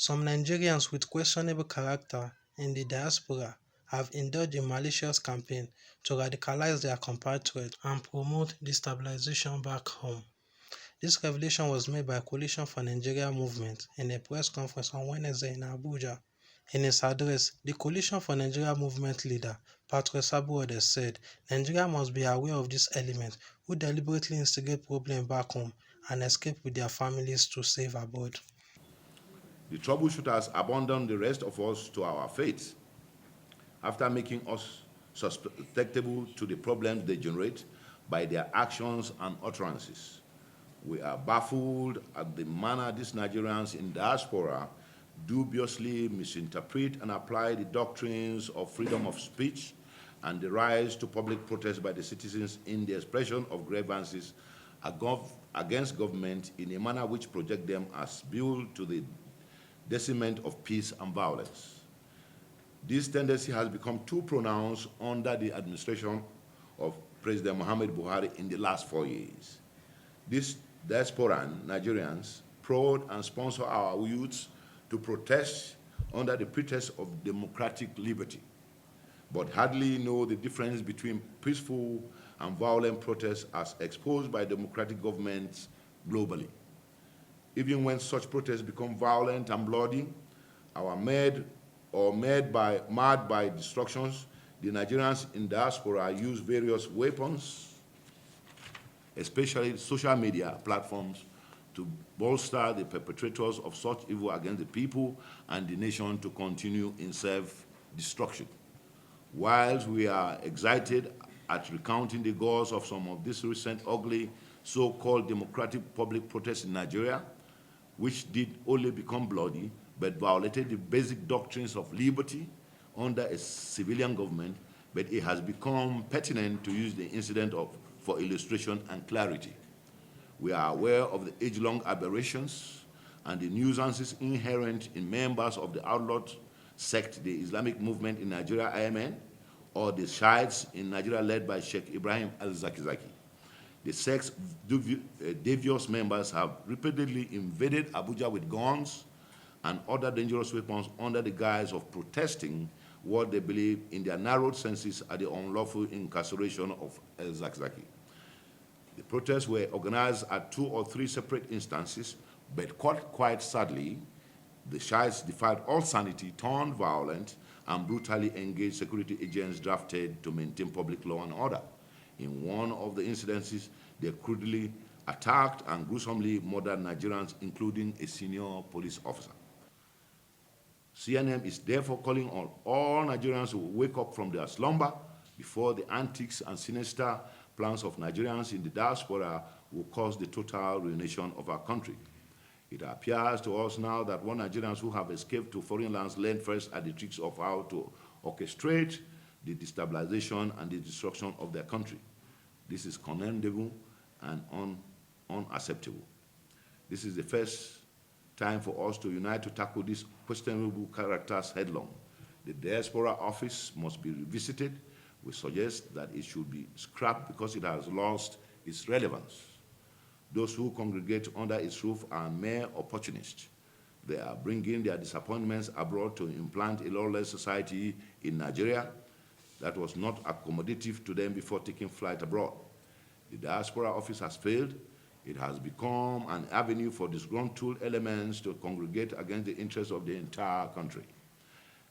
Some Nigerians with questionable character in the diaspora have indulged in malicious campaign to radicalize their compatriots and promote destabilization back home. This revelation was made by Coalition for Nigeria movement in a press conference on Wednesday in Abuja. In his address, the Coalition for Nigeria movement leader, Patrice Abuode, said Nigeria must be aware of these elements who deliberately instigate problems back home and escape with their families to save abroad. The troubleshooters abandon the rest of us to our fate after making us susceptible to the problems they generate by their actions and utterances. We are baffled at the manner these Nigerians in diaspora dubiously misinterpret and apply the doctrines of freedom of speech and the rise to public protest by the citizens in the expression of grievances against government in a manner which project them as built to the detriment of peace and violence. This tendency has become too pronounced under the administration of President Muhammad Buhari in the last 4 years. These diasporan Nigerians prod and sponsor our youths to protest under the pretext of democratic liberty, but hardly know the difference between peaceful and violent protests as exposed by democratic governments globally. Even when such protests become violent and bloody, mad by destructions, the Nigerians in diaspora use various weapons, especially social media platforms, to bolster the perpetrators of such evil against the people and the nation to continue in self-destruction. Whilst we are excited at recounting the goals of some of these recent ugly so-called democratic public protests in Nigeria, which did only become bloody, but violated the basic doctrines of liberty under a civilian government, but it has become pertinent to use the incident for illustration and clarity. We are aware of the age-long aberrations and the nuisances inherent in members of the outlawed sect, the Islamic movement in Nigeria, IMN, or the Shiites in Nigeria led by Sheikh Ibrahim al-Zakizaki. The sect's devious members have repeatedly invaded Abuja with guns and other dangerous weapons under the guise of protesting what they believe in their narrowed senses are the unlawful incarceration of al-Zakizaki. The protests were organized at 2 or 3 separate instances, but quite sadly, the Shiites defied all sanity, turned violent, and brutally engaged security agents drafted to maintain public law and order. In one of the incidences, they crudely attacked and gruesomely murdered Nigerians, including a senior police officer. CNM is therefore calling on all Nigerians to wake up from their slumber before the antics and sinister plans of Nigerians in the diaspora will cause the total ruination of our country. It appears to us now that one Nigerians who have escaped to foreign lands learn first at the tricks of how to orchestrate the destabilization and the destruction of their country. This is commendable and unacceptable. This is the first time for us to unite to tackle these questionable characters headlong. The diaspora office must be revisited. We suggest that it should be scrapped because it has lost its relevance. Those who congregate under its roof are mere opportunists. They are bringing their disappointments abroad to implant a lawless society in Nigeria that was not accommodative to them before taking flight abroad. The diaspora office has failed. It has become an avenue for disgruntled elements to congregate against the interests of the entire country.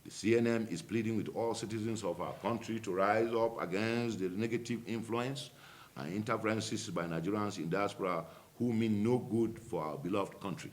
The CNM is pleading with all citizens of our country to rise up against the negative influence and interferences by Nigerians in diaspora who mean no good for our beloved country.